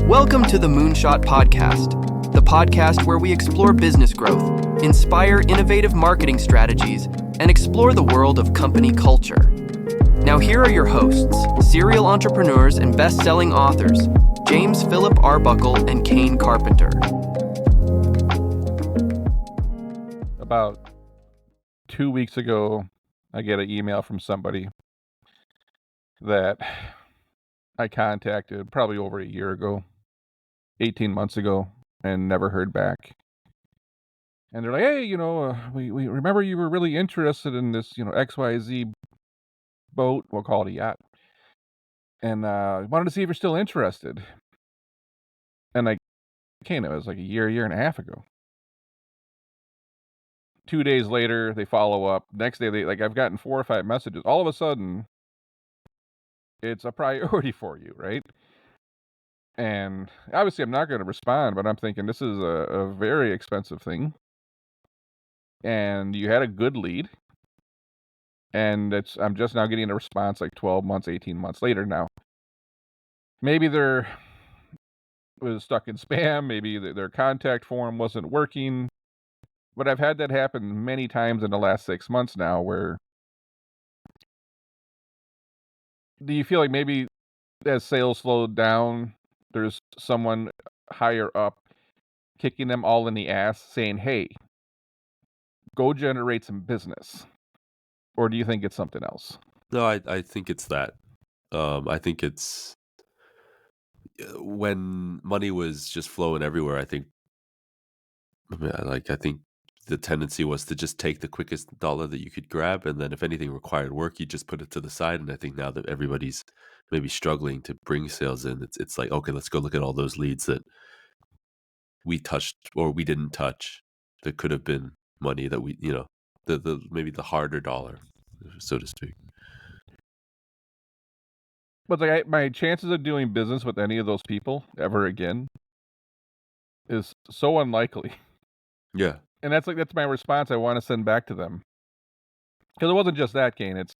Welcome to the Moonshot podcast, the podcast where we explore business growth, inspire innovative marketing strategies, and explore the world of company culture. Now here are your hosts, serial entrepreneurs and best-selling authors, James Philip Arbuckle and Kane Carpenter. About 2 weeks ago, I get an email from somebody that I contacted probably over a year ago, 18 months ago, and never heard back. And they're like, hey, we remember you were really interested in this, XYZ boat. We'll call it a yacht. And wanted to see if you're still interested. And it was like a year and a half ago. 2 days later, they follow up. Next day, I've gotten 4 or 5 messages. All of a sudden, it's a priority for you, right? And obviously, I'm not going to respond, but I'm thinking this is a very expensive thing. And you had a good lead. And I'm just now getting a response like 12 months, 18 months later now. Maybe they're was stuck in spam. Maybe their contact form wasn't working. But I've had that happen many times in the last 6 months now where do you feel like maybe as sales slowed down, there's someone higher up kicking them all in the ass saying, hey, go generate some business? Or do you think it's something else? No, I think it's that. I think it's when money was just flowing everywhere. I think the tendency was to just take the quickest dollar that you could grab, and then if anything required work, you just put it to the side. And I think now that everybody's maybe struggling to bring sales in, it's like, okay, let's go look at all those leads that we touched or we didn't touch that could have been money that we, the maybe the harder dollar, so to speak. But my chances of doing business with any of those people ever again is so unlikely. Yeah. And that's my response I want to send back to them. Because it wasn't just that, Kane. It's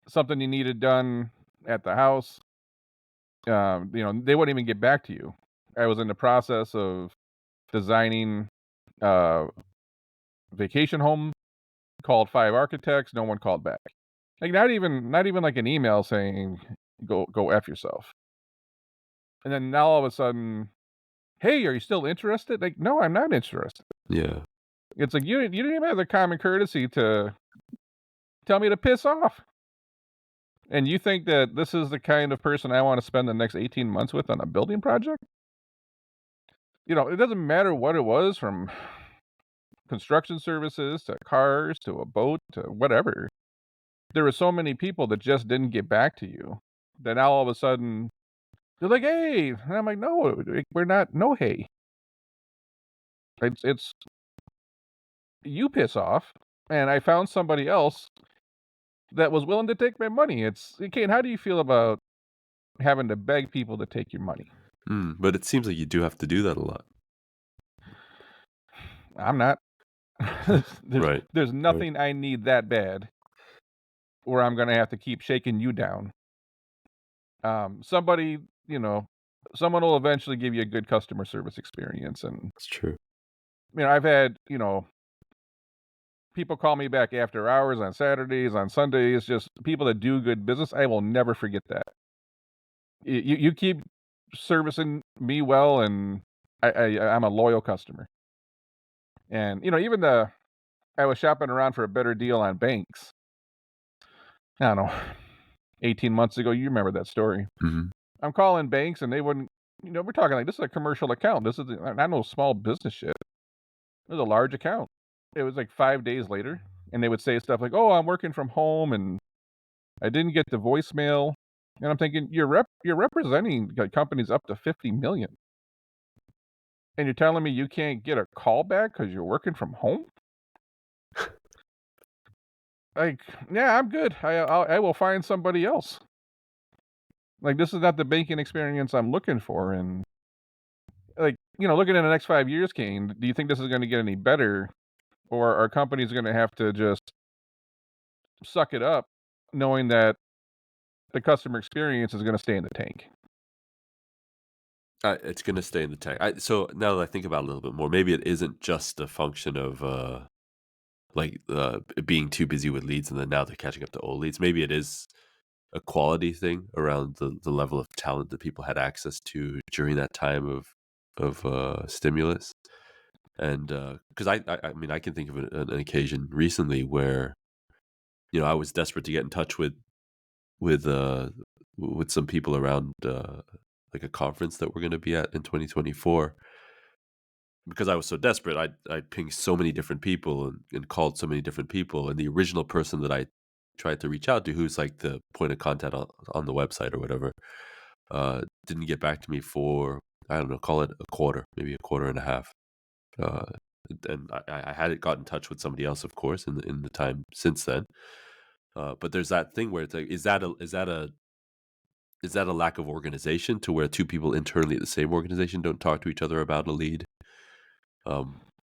something you needed done at the house. They wouldn't even get back to you. I was in the process of designing a vacation home, called 5 architects, no one called back. Like not even like an email saying go F yourself. And then now all of a sudden, hey, are you still interested? Like, no, I'm not interested. Yeah. It's like you didn't even have the common courtesy to tell me to piss off. And you think that this is the kind of person I want to spend the next 18 months with on a building project? It doesn't matter what it was, from construction services to cars to a boat to whatever. There were so many people that just didn't get back to you that now all of a sudden they're like, hey. And I'm like, no, we're not. No, hey. It's you piss off. And I found somebody else that was willing to take my money. Kane, how do you feel about having to beg people to take your money? But it seems like you do have to do that a lot. I'm not. Right. There's nothing I need that bad where I'm going to have to keep shaking you down. Someone will eventually give you a good customer service experience. And It's true. I've had, people call me back after hours on Saturdays, on Sundays, just people that do good business. I will never forget that. You keep servicing me well, and I'm a loyal customer. And, even I was shopping around for a better deal on banks. I don't know, 18 months ago. You remember that story. Mm-hmm. I'm calling banks, and they wouldn't, we're talking like this is a commercial account. This is not no small business shit. It was a large account. It was like 5 days later, and they would say stuff like, oh, I'm working from home, and I didn't get the voicemail. And I'm thinking, you're representing companies up to 50 million. And you're telling me you can't get a call back because you're working from home? Like, yeah, I'm good. I will find somebody else. Like, this is not the banking experience I'm looking for. And, looking at the next 5 years, Kane, do you think this is going to get any better? Or are companies going to have to just suck it up, knowing that the customer experience is going to stay in the tank? It's gonna stay in the tech. So now that I think about it a little bit more, maybe it isn't just a function of being too busy with leads, and then now they're catching up to old leads. Maybe it is a quality thing around the level of talent that people had access to during that time of stimulus. And because I mean, I can think of an occasion recently where I was desperate to get in touch with uh with some people around like a conference that we're going to be at in 2024. Because I was so desperate, I pinged so many different people and called so many different people, and the original person that I tried to reach out to, who's like the point of contact on the website or whatever, didn't get back to me for, I don't know, call it a quarter, maybe a quarter and a half. Uh, and I hadn't got in touch with somebody else, of course, in the time since then. But there's that thing where it's like, is that a lack of organization to where two people internally at the same organization don't talk to each other about a lead?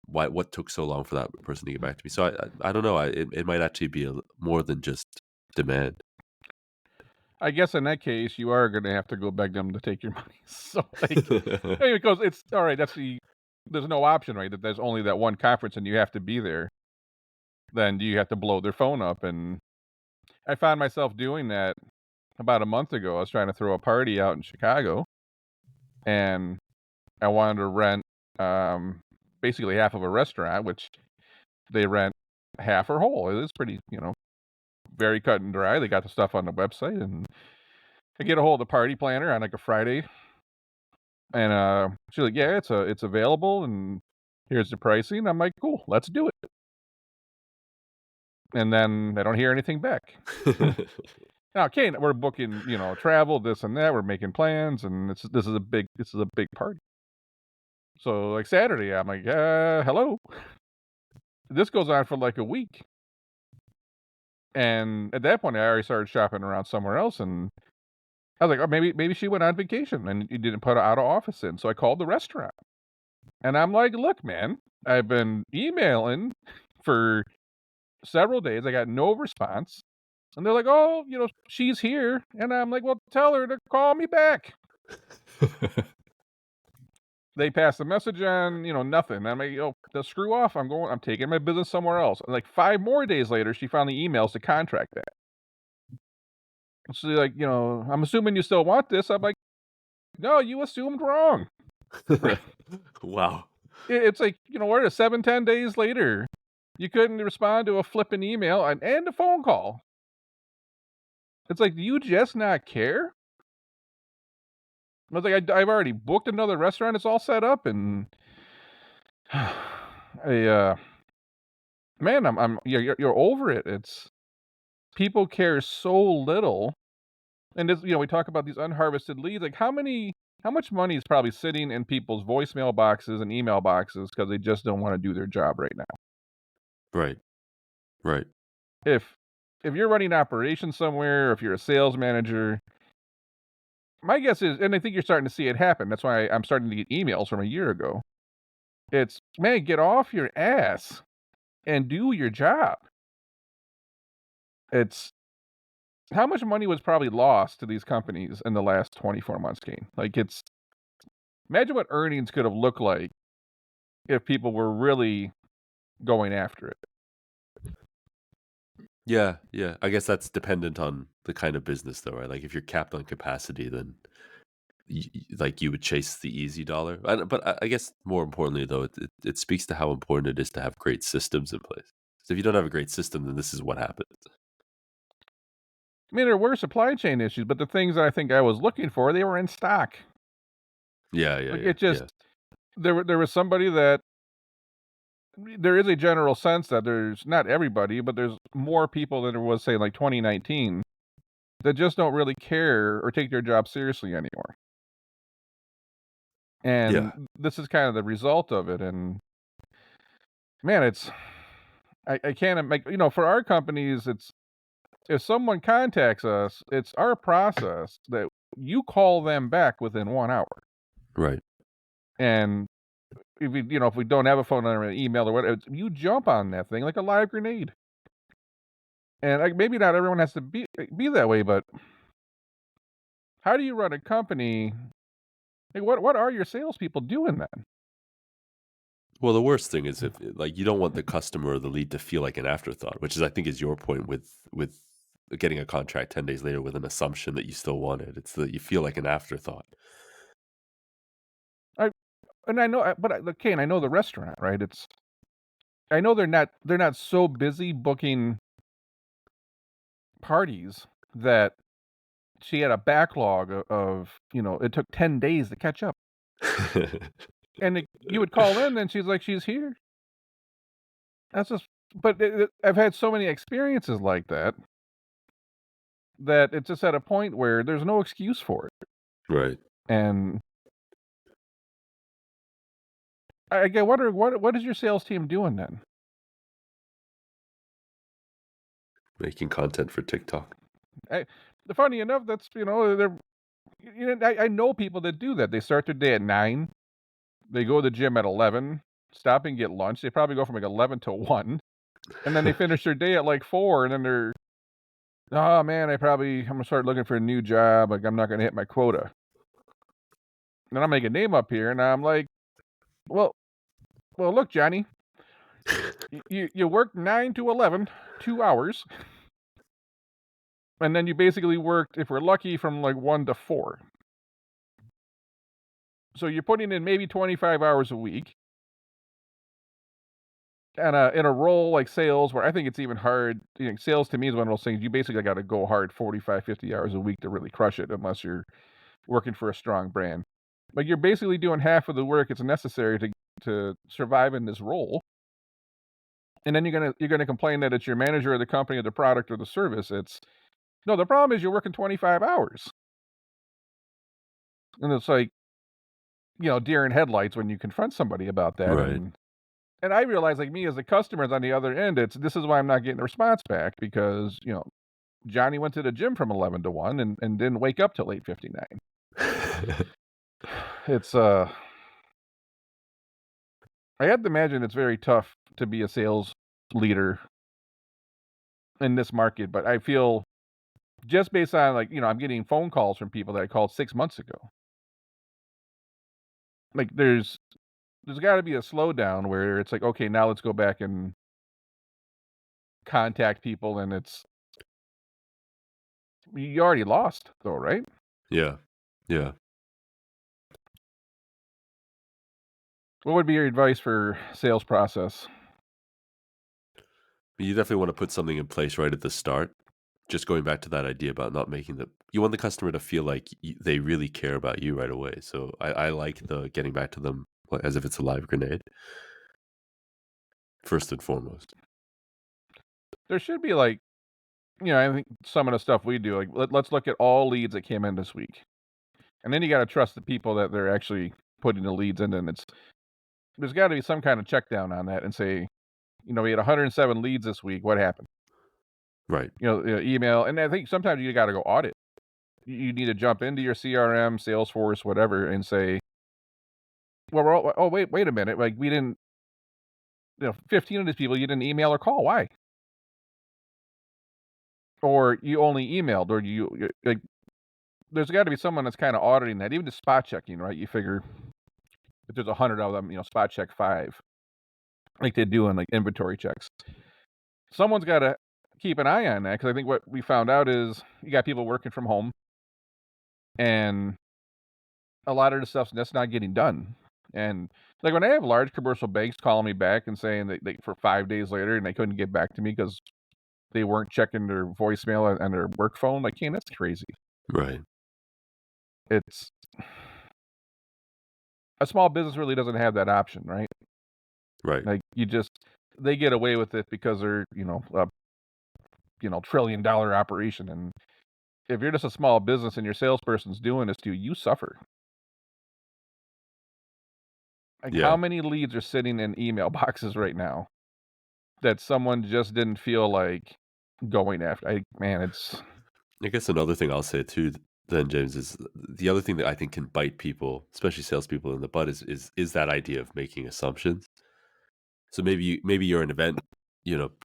What took so long for that person to get back to me? So I don't know. It might actually be more than just demand. I guess in that case, you are gonna have to go beg them to take your money. So, like, I mean, because it's all right, there's no option, right? That there's only that one conference and you have to be there. Then you have to blow their phone up, and I found myself doing that about a month ago. I was trying to throw a party out in Chicago, and I wanted to rent, um, basically half of a restaurant, which they rent half or whole. It is pretty, very cut and dry. They got the stuff on the website, and I get a hold of the party planner on like a Friday, and she's like, "Yeah, it's available, and here's the pricing." I'm like, "Cool, let's do it." And then I don't hear anything back. Now, Kane, we're booking, travel, this and that. We're making plans, and this is a big party. So like Saturday, I'm like, hello. This goes on for like a week, and at that point, I already started shopping around somewhere else, and I was like, oh, maybe she went on vacation and you didn't put an out of office in. So I called the restaurant, and I'm like, look, man, I've been emailing for several days. I got no response. And they're like, oh, she's here. And I'm like, well, tell her to call me back. They pass the message on, nothing. I'm like, screw off. I'm taking my business somewhere else. And like 5 more days later, she finally emails to contract that. She's like, I'm assuming you still want this. I'm like, no, you assumed wrong. Wow. It's like, what is it, 7, 10 days later, you couldn't respond to a flipping email and a phone call. It's like, do you just not care? I was like, I've already booked another restaurant. It's all set up, and man, you're over it. It's people care so little, and this, we talk about these unharvested leads. Like, how much money is probably sitting in people's voicemail boxes and email boxes because they just don't want to do their job right now. Right. Right. If you're running operations somewhere, or if you're a sales manager, my guess is, and I think you're starting to see it happen. That's why I'm starting to get emails from a year ago. It's, man, get off your ass and do your job. It's how much money was probably lost to these companies in the last 24 months, Kane. Like, imagine what earnings could have looked like if people were really going after it. Yeah. Yeah. I guess that's dependent on the kind of business, though, right? Like if you're capped on capacity, then like you would chase the easy dollar. But I guess more importantly, though, it speaks to how important it is to have great systems in place. So if you don't have a great system, then this is what happens. I mean, there were supply chain issues, but the things that I think I was looking for, they were in stock. Yeah. Yeah. Like, Yeah. it just, Yeah. there was somebody that, there is a general sense that there's not everybody, but there's more people than there was, say, like 2019, that just don't really care or take their job seriously anymore. Yeah. And this is kind of the result of it. And man, I can't make, for our companies, it's, if someone contacts us, it's our process that you call them back within 1 hour. Right. And if we don't have a phone number, an email or whatever, you jump on that thing like a live grenade. And like, maybe not everyone has to be that way, but how do you run a company Like, what are your salespeople doing then? Well, the worst thing is if like you don't want the customer or the lead to feel like an afterthought, which is I think is your point with getting a contract 10 days later with an assumption that you still want it. It's that you feel like an afterthought. I and I know, look, Kane, I know the restaurant, right? I know they're not so busy booking parties that she had a backlog of it took 10 days to catch up. And you would call in and she's like, "She's here." That's just but I've had so many experiences like that it's just at a point where there's no excuse for it. Right. And I get wonder what is your sales team doing then? Making content for TikTok. I Funny enough, that's they're I know people that do that. They start their day at 9, they go to the gym at 11, stop and get lunch. They probably go from like 11 to 1, and then they finish their day at like 4, and then they're, "Oh man, I'm gonna start looking for a new job. Like I'm not gonna hit my quota." And then I make a name up here, and I'm like, "Well, look, Johnny, you work 9 to 11, 2 hours, and then you basically worked, if we're lucky, from like 1 to 4. So you're putting in maybe 25 hours a week, and in a role like sales where I think it's even hard. Sales to me is one of those things you basically got to go hard 45, 50 hours a week to really crush it, unless you're working for a strong brand. But you're basically doing half of the work it's necessary to survive in this role. And then you're gonna complain that it's your manager or the company or the product or the service. It's no, the problem is you're working 25 hours. And it's like, deer in headlights when you confront somebody about that. Right. And I realize, like, me as the customers on the other end, this is why I'm not getting a response back, because, Johnny went to the gym from 11 to 1 and didn't wake up till 8:59. It's, I have to imagine it's very tough to be a sales leader in this market, but I feel just based on, like, I'm getting phone calls from people that I called 6 months ago. Like, there's gotta be a slowdown where it's like, "Okay, now let's go back and contact people," and you already lost though, right? Yeah. Yeah. What would be your advice for sales process? You definitely want to put something in place right at the start. Just going back to that idea about not making you want the customer to feel like they really care about you right away. So I like the getting back to them as if it's a live grenade, first and foremost. There should be, like, I think some of the stuff we do, like, let's look at all leads that came in this week, and then you gotta trust the people that they're actually putting the leads in, and there's gotta be some kind of check down on that and say, we had 107 leads this week, what happened? Right. Email, and I think sometimes you gotta go audit. You need to jump into your CRM, Salesforce, whatever, and say, "Well, oh, wait a minute, like, we didn't 15 of these people you didn't email or call, why?" Or you only emailed, or like, there's gotta be someone that's kinda auditing that, even just spot checking, right? You figure if there's 100 of them, spot check 5, like they do in, like, inventory checks. Someone's gotta keep an eye on that, because I think what we found out is you got people working from home, and a lot of the stuff's that's not getting done. And, like, when I have large commercial banks calling me back and saying that for 5 days later, and they couldn't get back to me because they weren't checking their voicemail on their work phone, like, "Hey, that's crazy." Right. It's a small business really doesn't have that option, right? Right. Like, they get away with it because they're, a, trillion-dollar operation, and if you're just a small business and your salesperson's doing this to you, you suffer. Like, how Yeah. many leads are sitting in email boxes right now that someone just didn't feel like going after? Man, it's I guess another thing I'll say too, then James, is the other thing that I think can bite people, especially salespeople, in the butt is that idea of making assumptions. So maybe you're an event,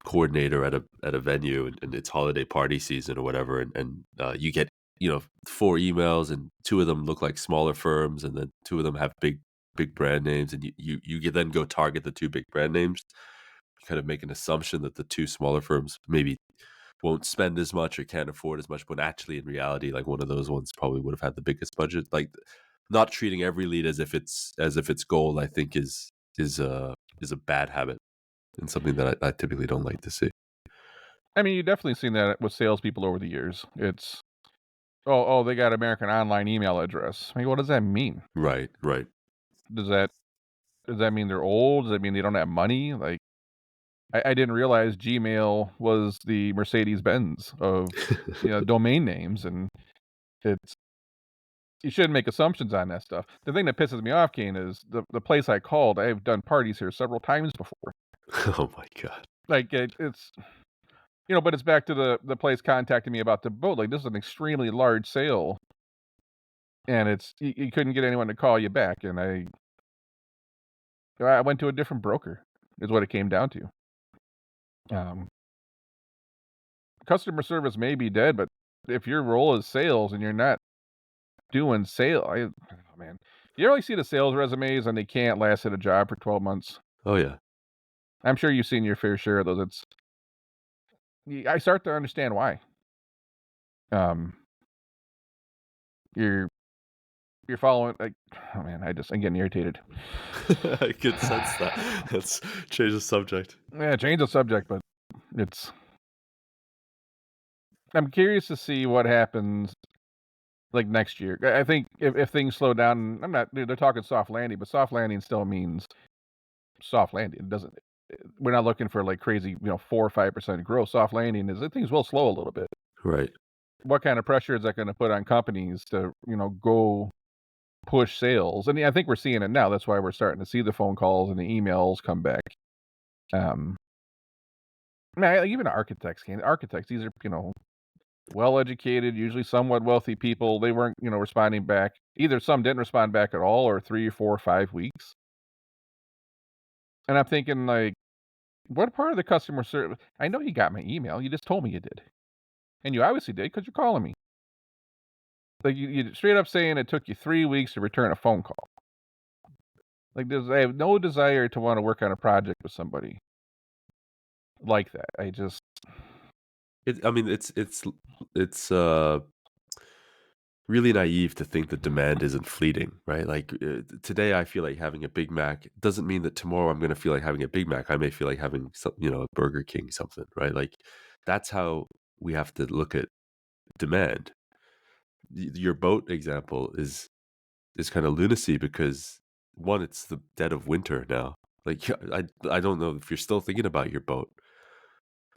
coordinator at a venue, and it's holiday party season or whatever, and you get 4 emails and 2 of them look like smaller firms, and then 2 of them have big brand names, and you can then go target the 2 big brand names. You kind of make an assumption that the 2 smaller firms maybe won't spend as much or can't afford as much, but actually in reality, like, one of those ones probably would have had the biggest budget. Like, not treating every lead as if it's gold, I think is a bad habit and something that I typically don't like to see. I mean, you've definitely seen that with salespeople over the years. It's, oh, they got American Online email address. I mean, what does that mean? Right, right. Does that mean they're old? Does that mean they don't have money? Like, I didn't realize Gmail was the Mercedes Benz of domain names, and it's you shouldn't make assumptions on that stuff. The thing that pisses me off, Kane, is the place I called. I have done parties here several times before. Oh my god. Like it's but it's back to the place contacting me about the boat. Like, this is an extremely large sale, and it's you couldn't get anyone to call you back, and I went to a different broker. Is what it came down to. Um, Customer service may be dead, but if your role is sales and you're not doing oh man, you really see the sales resumes and they can't last at a job for 12 months. Oh yeah. I'm sure you've seen your fair share of those. I start to understand why. Um, you're following, like, oh man, I'm getting irritated. I could sense that. Let's change the subject. Yeah, change the subject, but I'm curious to see what happens like next year. I think if things slow down, they're talking soft landing, but soft landing still means soft landing. It doesn't, we're not looking for like crazy, 4 or 5% growth. Soft landing is that things will slow a little bit. Right. What kind of pressure is that going to put on companies to, go push sales? And I think we're seeing it now. That's why we're starting to see the phone calls and the emails come back. Even architects, these are, well-educated, usually somewhat wealthy people. They weren't, responding back. Either some didn't respond back at all, or 3 or 4 or 5 weeks. And I'm thinking, like, what part of the customer service? I know you got my email. You just told me you did, and you obviously did because you're calling me. Like, you straight up saying it took you 3 weeks to return a phone call. Like, I have no desire to want to work on a project with somebody like that. I mean, it's really naive to think that demand isn't fleeting, right? Like, today I feel like having a Big Mac doesn't mean that tomorrow I'm going to feel like having a Big Mac. I may feel like having a Burger King, something, right? Like, that's how we have to look at demand. Your boat example is kind of lunacy because, one, it's the dead of winter now. Like, I don't know if you're still thinking about your boat.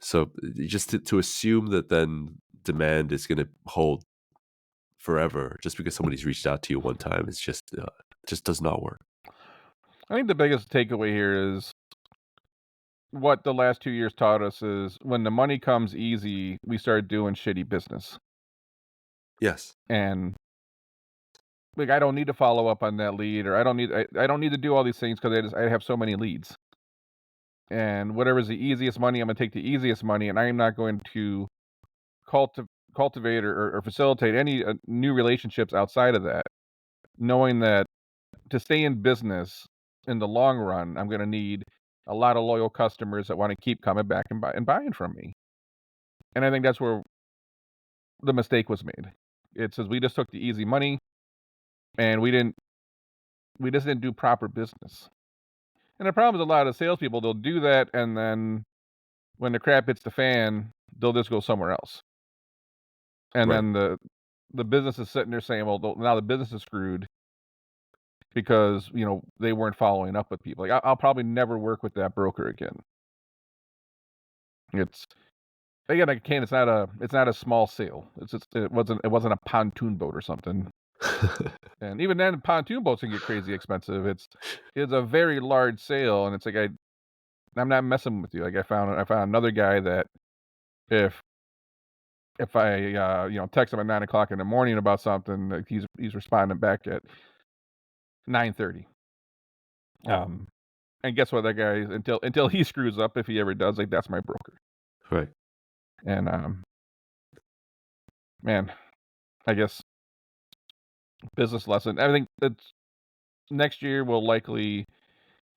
So just to assume that then demand is going to hold forever just because somebody's reached out to you one time is just does not work. I think the biggest takeaway here is what the last 2 years taught us is when the money comes easy, we start doing shitty business. Yes. And like, I don't need to follow up on that lead, or I don't need to do all these things because I have so many leads. And whatever's the easiest money, I'm gonna take the easiest money, and I am not going to cultivate or facilitate any new relationships outside of that, knowing that to stay in business in the long run, I'm gonna need a lot of loyal customers that want to keep coming back and buying from me. And I think that's where the mistake was made. It says we just took the easy money, and we just didn't do proper business. And the problem is a lot of salespeople, they'll do that, and then when the crap hits the fan, they'll just go somewhere else. And Right. then the business is sitting there saying, well, now the business is screwed because, they weren't following up with people. Like, I'll probably never work with that broker again. It's again, like, it's not a small sale. It wasn't a pontoon boat or something. And even then, pontoon boats can get crazy expensive. It's a very large sale, and it's like I'm not messing with you. Like, I found another guy that if I text him at 9 o'clock in the morning about something, like, he's responding back at 9:30. And guess what? That guy, until he screws up, if he ever does, like, that's my broker. Right. And man, I guess, business lesson. I think that next year will likely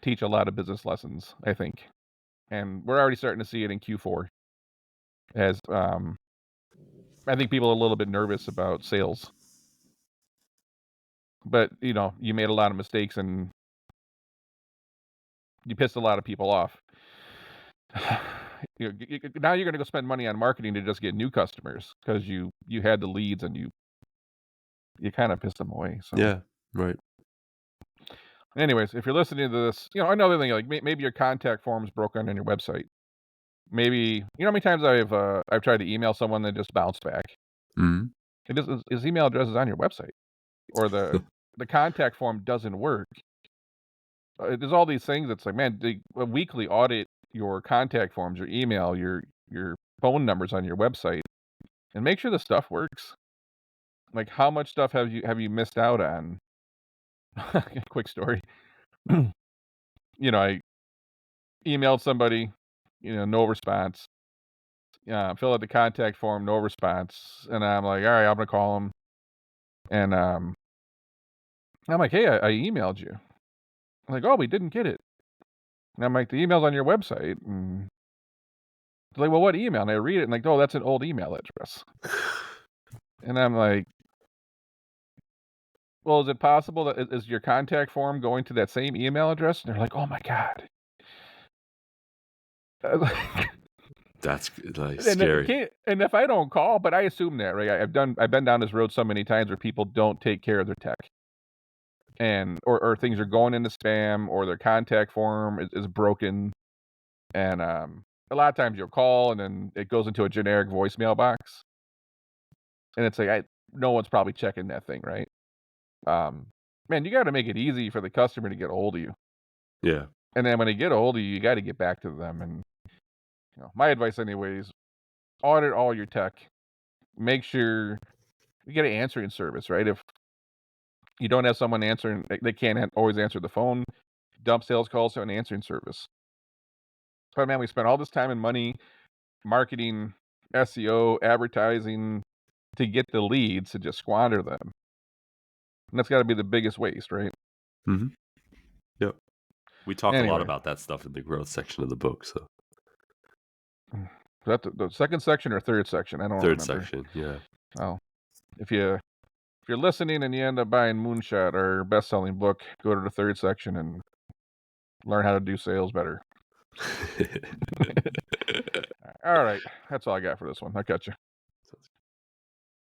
teach a lot of business lessons, I think. And we're already starting to see it in Q4 as I think people are a little bit nervous about sales. But, you made a lot of mistakes and you pissed a lot of people off. Now you're going to go spend money on marketing to just get new customers because you had the leads and you kind of pissed them away. So Yeah, right. anyways, if you're listening to this, another thing, like maybe your contact form's broken on your website. Maybe how many times I've tried to email someone that just bounced back. Mhm. His email address is on your website, or the contact form doesn't work. There's all these things. It's like, man, a weekly audit your contact forms, your email, your phone numbers on your website, and make sure the stuff works. Like, how much stuff have you missed out on? Quick story. I emailed somebody, no response. Fill out the contact form, no response, and I'm like, all right, I'm gonna call him, and I'm like, hey, I emailed you. I'm like, oh, we didn't get it. And I'm like, the email's on your website, and they're like, well, what email? And I read it, and like, oh, that's an old email address. And I'm like, well, is it possible that is your contact form going to that same email address? And they're like, oh my god. I was like, That's like and it scary. can't, and if I don't call, but I assume that, right? I've been down this road so many times where people don't take care of their tech, and or things are going into spam, or their contact form is broken, and a lot of times you'll call and then it goes into a generic voicemail box, and it's like no one's probably checking that thing, right? Um, Man, you got to make it easy for the customer to get a hold of you, Yeah. and then when they get a hold of you, you got to get back to them. And my advice, anyways, audit all your tech. Make sure you get an answering service, right? If you don't have someone answering, they can't always answer the phone. Dump sales calls to an answering service. But man, we spent all this time and money marketing, SEO, advertising to get the leads to just squander them. And that's got to be the biggest waste, right? Mhm. Yep. We talk a lot Anyway, about that stuff in the growth section of the book, so is that the second section or third section? I don't third remember. section, yeah. Oh, if you're listening and you end up buying Moonshot, our best-selling book, go to the third section and learn how to do sales better. All right, that's all I got for this one. I'll catch you.